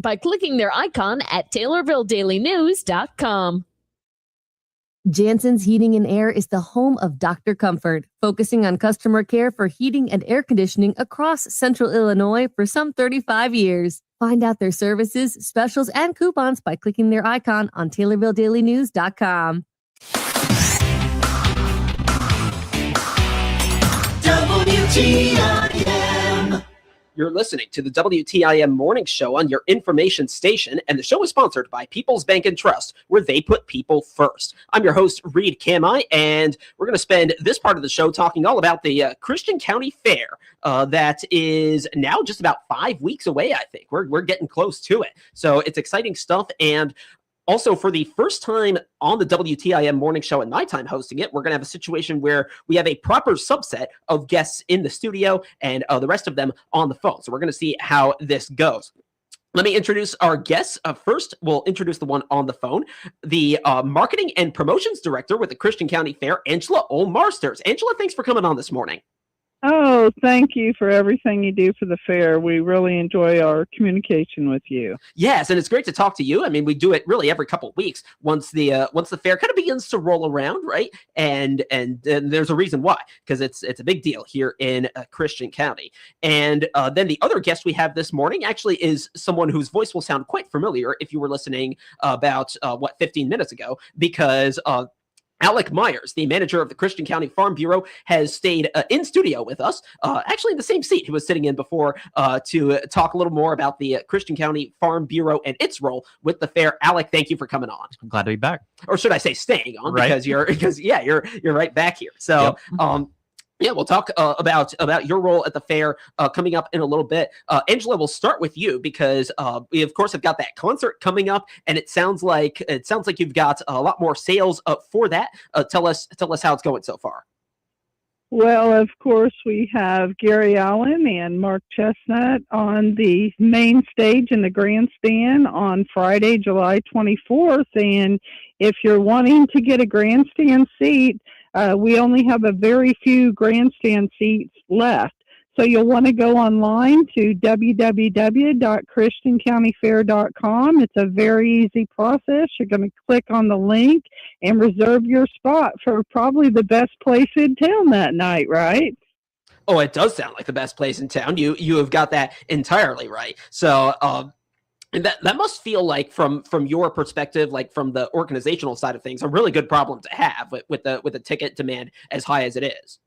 by clicking their icon at TaylorvilleDailyNews.com. Jansen's Heating and Air is the home of Dr. Comfort, focusing on customer care for heating and air conditioning across Central Illinois for some 35 years. Find out their services, specials, and coupons by clicking their icon on TaylorvilleDailyNews.com. WTIM. You're listening to the WTIM Morning Show on your information station, and the show is sponsored by People's Bank and Trust, where they put people first. I'm your host, Reed Kamai, and we're going to spend this part of the show talking all about the Christian County Fair that is now just about 5 weeks away, I think. We're getting close to it. So it's exciting stuff, and also, for the first time on the WTIM Morning Show and nighttime hosting it, we're going to have a situation where we have a proper subset of guests in the studio and the rest of them on the phone. So we're going to see how this goes. Let me introduce our guests. First, we'll introduce the one on the phone, the Marketing and Promotions Director with the Christian County Fair, Angela Olmarsters. Angela, thanks for coming on this morning. Oh, thank you for everything you do for the fair. We really enjoy our communication with you. Yes, and it's great to talk to you. I mean, we do it really every couple of weeks once the fair kind of begins to roll around, right? And there's a reason why, because it's a big deal here in Christian County. And then the other guest we have this morning actually is someone whose voice will sound quite familiar if you were listening about 15 minutes ago, because Alec Myers, the manager of the Christian County Farm Bureau, has stayed in studio with us, actually in the same seat he was sitting in before, to talk a little more about the Christian County Farm Bureau and its role with the fair. Alec, thank you for coming on. I'm glad to be back. Or should I say staying on, right. because you're right back here. So, Yep. Yeah, we'll talk about your role at the fair coming up in a little bit. Angela, we'll start with you because we of course have got that concert coming up, and it sounds like you've got a lot more sales for that. Tell us how it's going so far. Well, of course, we have Gary Allen and Mark Chestnut on the main stage in the grandstand on Friday, July 24th. And if you're wanting to get a grandstand seat, we only have a very few grandstand seats left. So you'll want to go online to www.christiancountyfair.com. It's a very easy process. You're going to click on the link and reserve your spot for probably the best place in town that night, right? Oh, it does sound like the best place in town. You have got that entirely right. So, and that must feel like, from your perspective, like from the organizational side of things, a really good problem to have with the ticket demand as high as it is.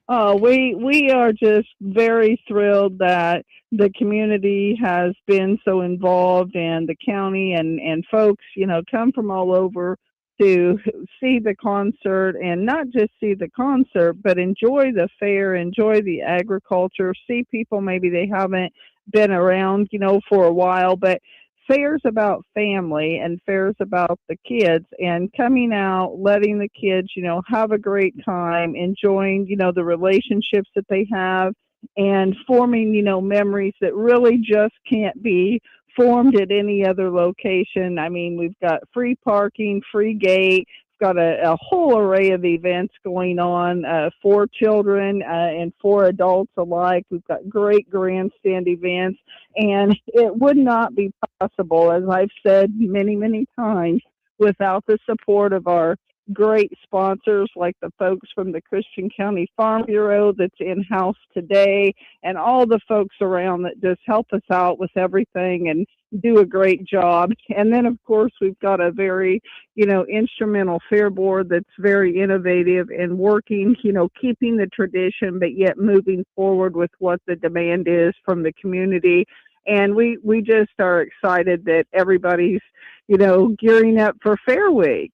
We are just very thrilled that the community has been so involved, and the county and folks, come from all over to see the concert, and not just see the concert, but enjoy the fair, enjoy the agriculture, see people maybe they haven't been around, for a while, but fair's about family and fair's about the kids, and coming out, letting the kids, have a great time, enjoying, the relationships that they have, and forming, memories that really just can't be formed at any other location. I mean, we've got free parking, free gate. Got a whole array of events going on for children and for adults alike. We've got great grandstand events, and it would not be possible, as I've said many, many times, without the support of our great sponsors like the folks from the Christian County Farm Bureau that's in-house today, and all the folks around that just help us out with everything and do a great job. And then, of course, we've got a very, instrumental fair board that's very innovative and working, keeping the tradition, but yet moving forward with what the demand is from the community. And we just are excited that everybody's, gearing up for Fair Week.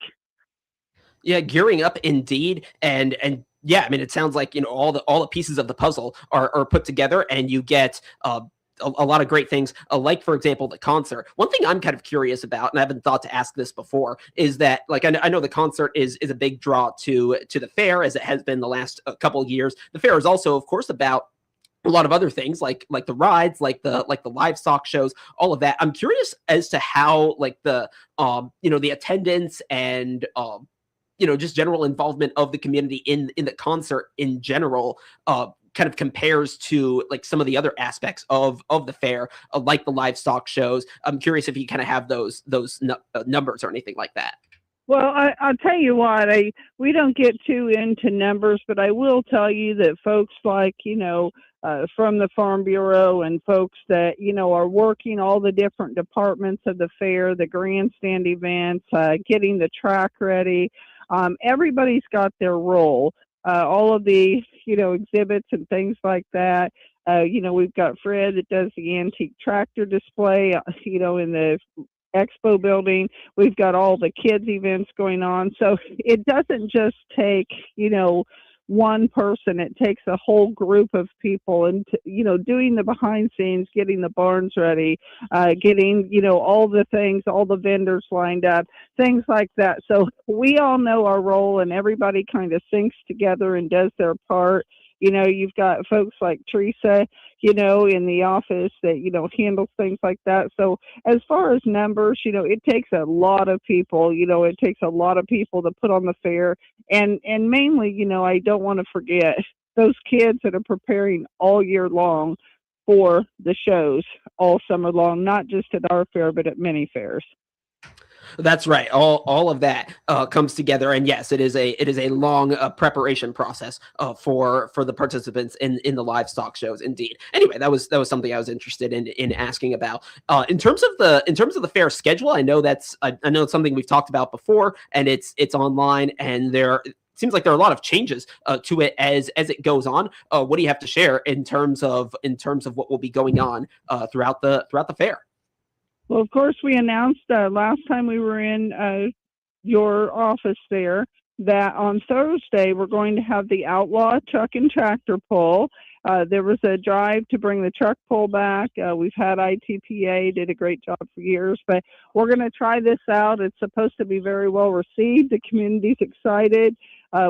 Yeah, gearing up indeed, and yeah, I mean, it sounds like all the pieces of the puzzle are put together, and you get a lot of great things, like, for example, the concert. One thing I'm kind of curious about, and I haven't thought to ask this before, is that, like, I know the concert is a big draw to the fair, as it has been the last couple of years. The fair is also, of course, about a lot of other things, like the rides, like the livestock shows, all of that. I'm curious as to how, like, the the attendance and just general involvement of the community in the concert in general kind of compares to like some of the other aspects of the fair, like the livestock shows. I'm curious if you kind of have those numbers or anything like that. Well, I'll tell you what, we don't get too into numbers, but I will tell you that folks like, from the Farm Bureau and folks that, are working all the different departments of the fair, the grandstand events, getting the track ready, everybody's got their role. All of the, exhibits and things like that. We've got Fred that does the antique tractor display, in the expo building. We've got all the kids events going on. So it doesn't just take, one person. It takes a whole group of people and, doing the behind scenes, getting the barns ready, getting, all the things, all the vendors lined up, things like that. So we all know our role and everybody kind of syncs together and does their part. You've got folks like Teresa, in the office that, handles things like that. So as far as numbers, it takes a lot of people, it takes a lot of people to put on the fair. And mainly, I don't want to forget those kids that are preparing all year long for the shows all summer long, not just at our fair, but at many fairs. That's right. All of that comes together, and yes, it is a long preparation process for the participants in the livestock shows. Indeed. Anyway, that was something I was interested in asking about. In terms of the fair schedule, I know it's something we've talked about before, and it's online, and it seems like there are a lot of changes to it as it goes on. What do you have to share in terms of what will be going on throughout the fair? Well, of course, we announced last time we were in your office there that on Thursday we're going to have the Outlaw Truck and Tractor Pull. There was a drive to bring the truck pull back. We've had ITPA, did a great job for years, but we're going to try this out. It's supposed to be very well received. The community's excited.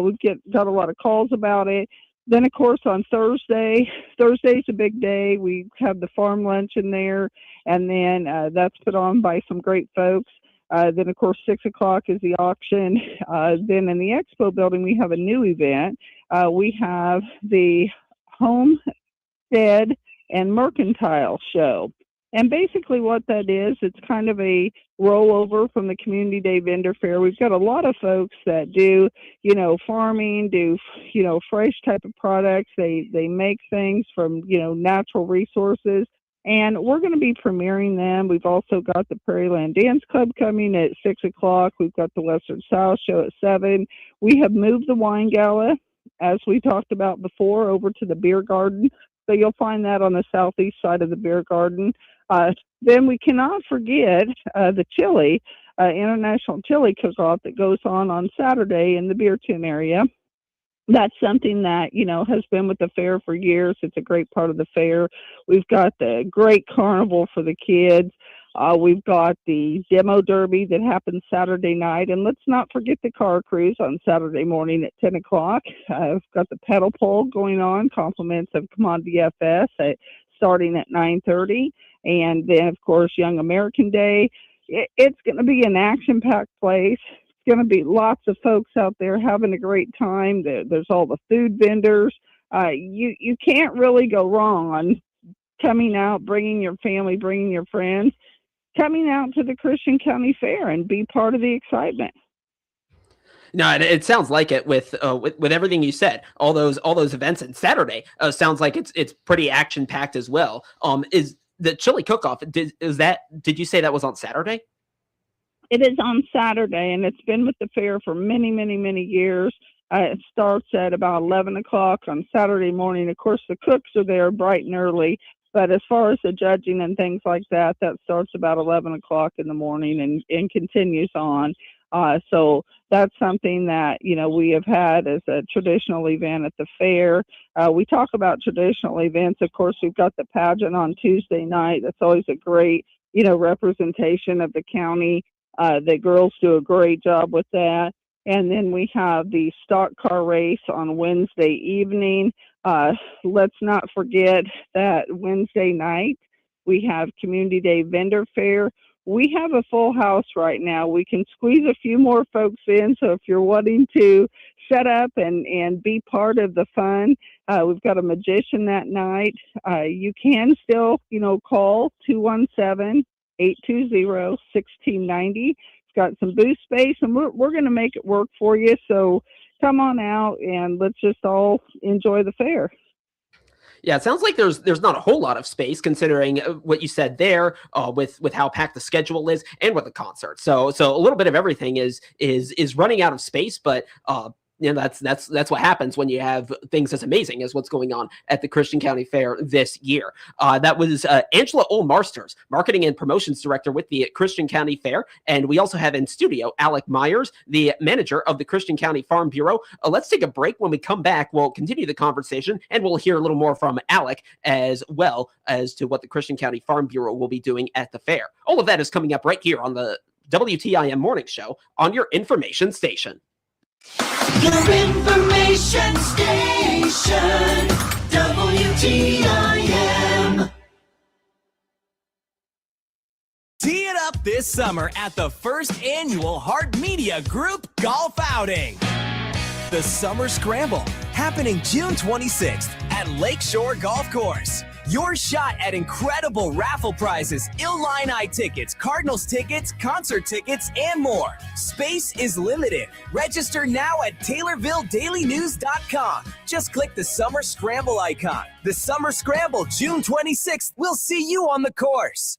We've got a lot of calls about it. Then, of course, on Thursday's a big day. We have the farm lunch in there, and then that's put on by some great folks. Then, of course, 6 o'clock is the auction. Then in the expo building, we have a new event. We have the Homestead and Mercantile Show. And basically what that is, it's kind of a rollover from the Community Day Vendor Fair. We've got a lot of folks that do, farming, do, fresh type of products. They make things from, natural resources. And we're going to be premiering them. We've also got the Prairieland Dance Club coming at 6 o'clock. We've got the Western South Show at 7. We have moved the wine gala, as we talked about before, over to the beer garden. So you'll find that on the southeast side of the beer garden. Then we cannot forget the chili, International Chili Cook-Off that goes on Saturday in the Beer Tin area. That's something that, has been with the fair for years. It's a great part of the fair. We've got the great carnival for the kids. We've got the demo derby that happens Saturday night. And let's not forget the car cruise on Saturday morning at 10 o'clock. We've got the pedal pull going on, compliments of Commodity FS starting at 9:30. And then, of course, Young American Day. It's going to be an action-packed place. It's going to be lots of folks out there having a great time. There's all the food vendors. You can't really go wrong on coming out, bringing your family, bringing your friends, coming out to the Christian County Fair and be part of the excitement. No, it sounds like it with everything you said. All those events, and Saturday sounds like it's pretty action packed as well. Is the chili cook-off, did you say that was on Saturday? It is on Saturday, and it's been with the fair for many, many, many years. It starts at about 11 o'clock on Saturday morning. Of course, the cooks are there bright and early, but as far as the judging and things like that, that starts about 11 o'clock in the morning and continues on. So that's something that, we have had as a traditional event at the fair. We talk about traditional events. Of course, we've got the pageant on Tuesday night. That's always a great, representation of the county. The girls do a great job with that. And then we have the stock car race on Wednesday evening. Let's not forget that Wednesday night we have Community Day Vendor Fair. We have a full house right now. We can squeeze a few more folks in. So if you're wanting to set up and be part of the fun. We've got a magician that night. You can still, call 217-820-1690. It's got some booth space, and we're going to make it work for you. So come on out and let's just all enjoy the fair. Yeah, it sounds like there's not a whole lot of space considering what you said there with how packed the schedule is and with the concert. So a little bit of everything is running out of space, but that's what happens when you have things as amazing as what's going on at the Christian County Fair this year. That was Angela Olmarsters, Marketing and Promotions Director with the Christian County Fair. And we also have in studio Alec Myers, the manager of the Christian County Farm Bureau. Let's take a break. When we come back, we'll continue the conversation and we'll hear a little more from Alec as well as to what the Christian County Farm Bureau will be doing at the fair. All of that is coming up right here on the WTIM Morning Show on your information station. Your information station, WTIM. Tee it up this summer at the first annual Heart Media Group Golf Outing. The Summer Scramble, happening June 26th at Lakeshore Golf Course. Your shot at incredible raffle prizes, Illini tickets, Cardinals tickets, concert tickets, and more. Space is limited. Register now at TaylorvilleDailyNews.com. Just click the Summer Scramble icon. The Summer Scramble, June 26th. We'll see you on the course.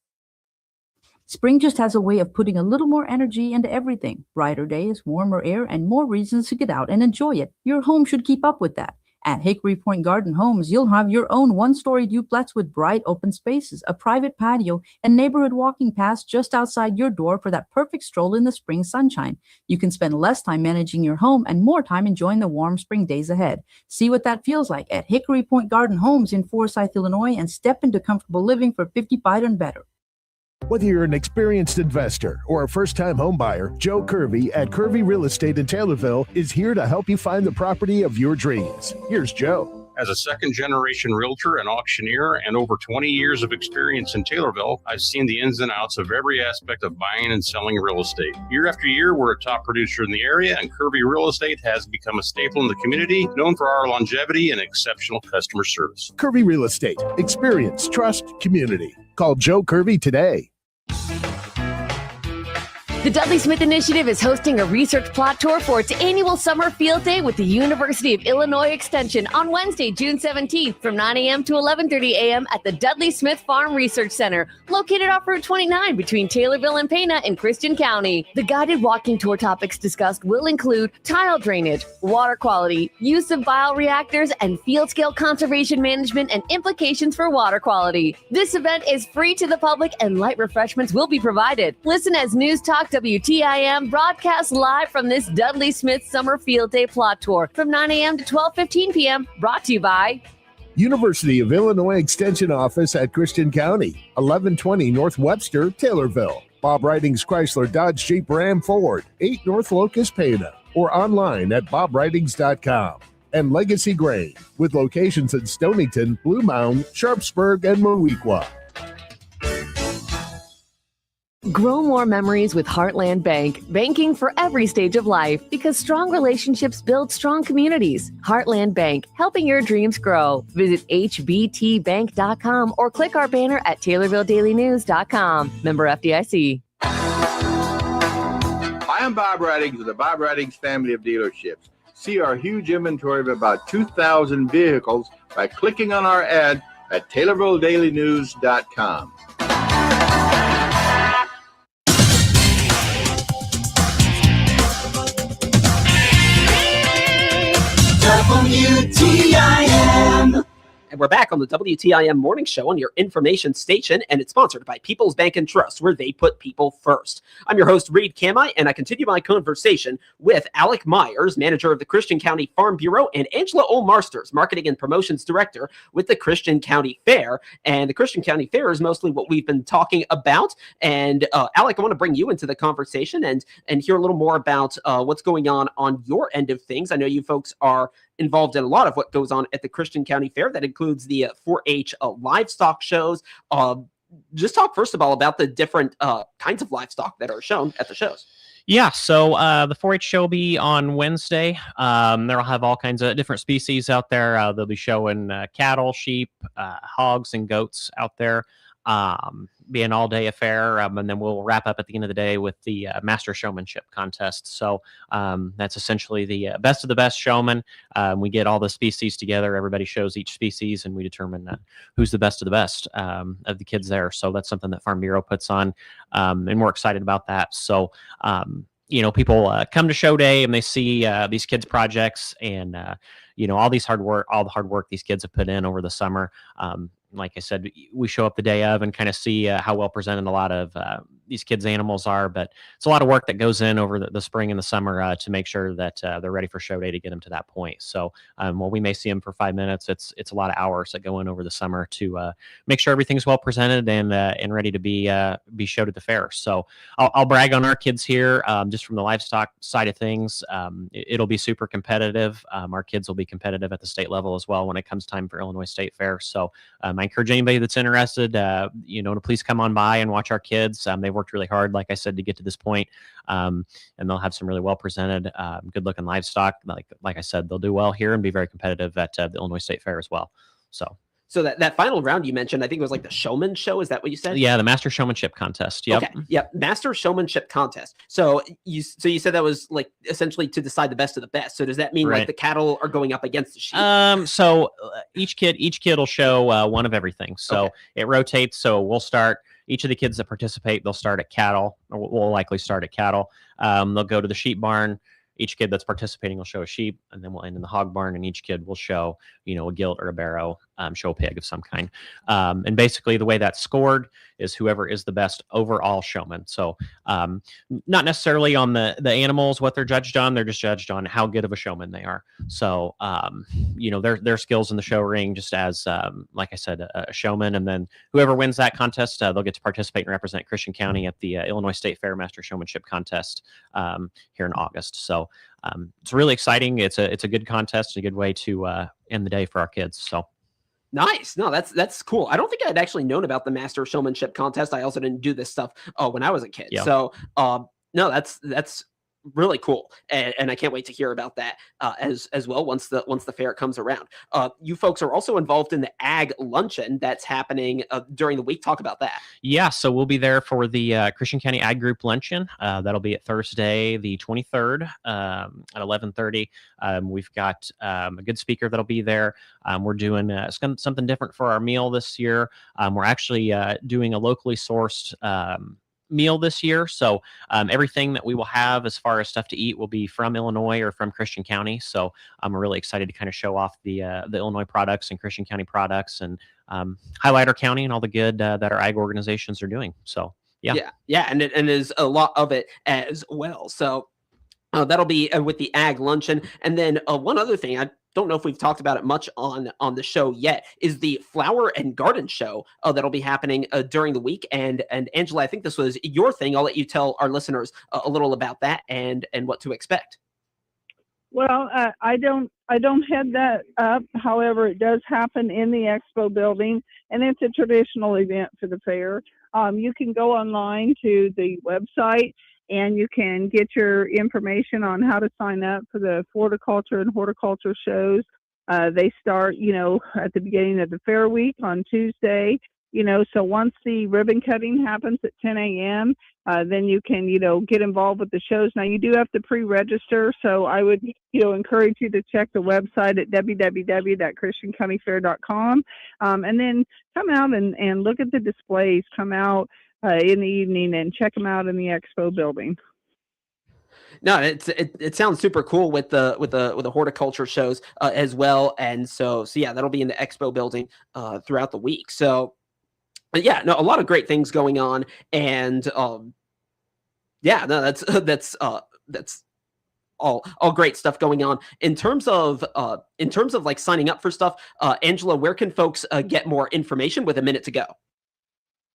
Spring just has a way of putting a little more energy into everything. Brighter days, warmer air, and more reasons to get out and enjoy it. Your home should keep up with that. At Hickory Point Garden Homes, you'll have your own one-story duplex with bright open spaces, a private patio, and neighborhood walking paths just outside your door for that perfect stroll in the spring sunshine. You can spend less time managing your home and more time enjoying the warm spring days ahead. See what that feels like at Hickory Point Garden Homes in Forsyth, Illinois, and step into comfortable living for 55 and better. Whether you're an experienced investor or a first-time home buyer, Joe Kirby at Kirby Real Estate in Taylorville is here to help you find the property of your dreams. Here's Joe. As a second-generation realtor and auctioneer and over 20 years of experience in Taylorville, I've seen the ins and outs of every aspect of buying and selling real estate. Year after year, we're a top producer in the area, and Kirby Real Estate has become a staple in the community, known for our longevity and exceptional customer service. Kirby Real Estate. Experience, trust, community. Call Joe Kirby today. The Dudley Smith Initiative is hosting a research plot tour for its annual summer field day with the University of Illinois Extension on Wednesday, June 17th from 9 a.m. to 11:30 a.m. at the Dudley Smith Farm Research Center, located off Route 29 between Taylorville and Pana in Christian County. The guided walking tour topics discussed will include tile drainage, water quality, use of bioreactors, and field-scale conservation management and implications for water quality. This event is free to the public and light refreshments will be provided. Listen as News Talk WTIM broadcasts live from this Dudley Smith Summer Field Day plot tour from 9 a.m. to 12:15 p.m. Brought to you by University of Illinois Extension Office at Christian County, 1120 North Webster, Taylorville. Bob Ridings Chrysler Dodge Jeep Ram Ford, 8 North Locust Pana, or online at bobridings.com. And Legacy Grain, with locations in Stonington, Blue Mound, Sharpsburg, and Moweaqua. Grow more memories with Heartland Bank, banking for every stage of life, because strong relationships build strong communities. Heartland Bank, helping your dreams grow. Visit hbtbank.com or click our banner at TaylorvilleDailyNews.com. Member FDIC. Hi, I'm Bob Ridings of the Bob Ridings family of dealerships. See our huge inventory of about 2,000 vehicles by clicking on our ad at TaylorvilleDailyNews.com. WTIM. And we're back on the WTIM Morning Show on your information station, and it's sponsored by People's Bank and Trust, where they put people first. I'm your host, Reed Kamai, and I continue my conversation with Alec Myers, manager of the Christian County Farm Bureau, and Angela Olmarsters, marketing and promotions director with the Christian County Fair. And the Christian County Fair is mostly what we've been talking about. And Alec, I want to bring you into the conversation and hear a little more about what's going on your end of things. I know you folks are involved in a lot of what goes on at the Christian County Fair. That includes the 4-H livestock shows. Just talk first of all about the different kinds of livestock that are shown at the shows. Yeah, so the 4-H show will be on Wednesday. They'll have all kinds of different species out there. They'll be showing cattle, sheep, hogs, and goats out there. Be an all-day affair, and then we'll wrap up at the end of the day with the Master Showmanship contest. So that's essentially the best of the best showman. We get all the species together. Everybody shows each species, and we determine who's the best of the best of the kids there. So that's something that Farm Bureau puts on, and we're excited about that. So people come to show day and they see these kids' projects and all the hard work these kids have put in over the summer. Like I said, we show up the day of and kind of see how well presented a lot of these kids' animals are, but it's a lot of work that goes in over the spring and the summer to make sure that they're ready for show day to get them to that point. So while we may see them for 5 minutes, it's a lot of hours that go in over the summer to make sure everything's well presented and ready to be showed at the fair. So I'll brag on our kids here, just from the livestock side of things. It'll be super competitive. Our kids will be competitive at the state level as well when it comes time for Illinois State Fair. So I encourage anybody that's interested, to please come on by and watch our kids. They've worked really hard, like I said, to get to this point, and they'll have some really well presented, good looking livestock. Like I said, they'll do well here and be very competitive at the Illinois State Fair as well. So that final round you mentioned, I think it was like the showman show. Is that what you said? Yeah, the Master Showmanship Contest. Yep. Okay. Yep. Master Showmanship Contest. So you said that was like essentially to decide the best of the best. So does that mean like the cattle are going up against the sheep? So each kid will show one of everything. So it rotates. So we'll start. Each of the kids that participate, they'll start at cattle, or we'll likely start at cattle. They'll go to the sheep barn. Each kid that's participating will show a sheep, and then we'll end in the hog barn, and each kid will show, a gilt or a barrow, show a pig of some kind. And basically the way that's scored is whoever is the best overall showman. So not necessarily on the animals, what they're judged on. They're just judged on how good of a showman they are. So, their skills in the show ring, just as, like I said, a showman. And then whoever wins that contest, they'll get to participate and represent Christian County at the Illinois State Fair Master Showmanship Contest here in August. So it's really exciting. It's a good contest, a good way to end the day for our kids. So nice. No, that's cool. I don't think I'd actually known about the Master Showmanship Contest. I also didn't do this stuff when I was a kid. Yeah. So no, that's really cool, and I can't wait to hear about that as well once the fair comes around. You folks are also involved in the Ag Luncheon that's happening during the week. Talk about that. Yeah, so we'll be there for the Christian County Ag Group Luncheon. That'll be at Thursday, the 23rd at 11:30. We've got a good speaker that'll be there. We're doing something different for our meal this year. We're actually doing a locally sourced meal this year. So everything that we will have as far as stuff to eat will be from Illinois or from Christian County. So I'm really excited to kind of show off the Illinois products and Christian County products and highlight our county and all the good that our ag organizations are doing. So yeah, and there's a lot of it as well. So that'll be with the Ag Luncheon. And then one other thing, I don't know if we've talked about it much on the show yet, is the Flower and Garden Show that'll be happening during the week. And Angela, I think this was your thing. I'll let you tell our listeners a little about that and what to expect. Well, I don't head that up. However, it does happen in the expo building, and it's a traditional event for the fair. You can go online to the website, and you can get your information on how to sign up for the floriculture and horticulture shows. They start, at the beginning of the fair week on Tuesday. So once the ribbon cutting happens at 10 a.m., then you can, get involved with the shows. Now, you do have to pre-register, so I would, encourage you to check the website at www.christiancountyfair.com, and then come out and look at the displays. Come out in the evening and check them out in the expo building. No, it sounds super cool with the horticulture shows as well, and so yeah, that'll be in the expo building throughout the week. So yeah, no, a lot of great things going on, and yeah, no, that's all great stuff going on. In terms of like signing up for stuff, Angela, where can folks get more information with a minute to go?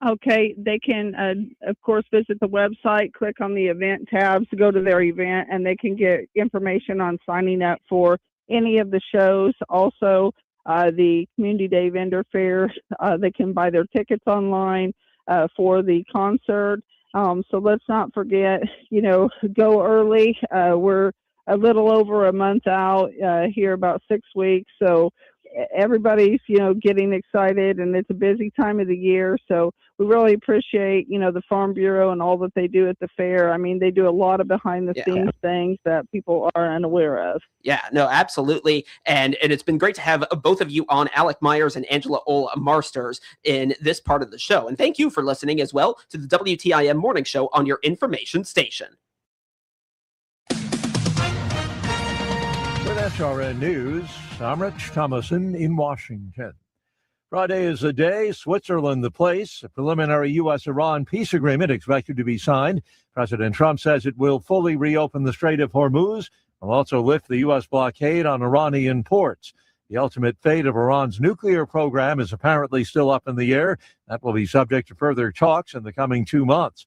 Okay, they can, of course, visit the website, click on the event tabs, go to their event, and they can get information on signing up for any of the shows. Also, the Community Day Vendor Fair, they can buy their tickets online for the concert. So let's not forget, go early. We're a little over a month out here, about 6 weeks. So everybody's, getting excited, and it's a busy time of the year. So we really appreciate, the Farm Bureau and all that they do at the fair. I mean, they do a lot of behind the scenes things that people are unaware of. Yeah, no, absolutely. And it's been great to have both of you on, Alec Myers and Angela Marsters, in this part of the show. And thank you for listening as well to the WTIM Morning Show on your information station. With SRN News, I'm Rich Thomason in Washington. Friday is the day, Switzerland the place. A preliminary U.S.-Iran peace agreement expected to be signed. President Trump says it will fully reopen the Strait of Hormuz. Will also lift the U.S. blockade on Iranian ports. The ultimate fate of Iran's nuclear program is apparently still up in the air. That will be subject to further talks in the coming 2 months.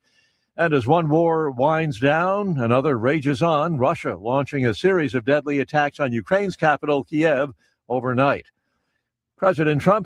And as one war winds down, another rages on, Russia launching a series of deadly attacks on Ukraine's capital, Kiev, overnight. President Trump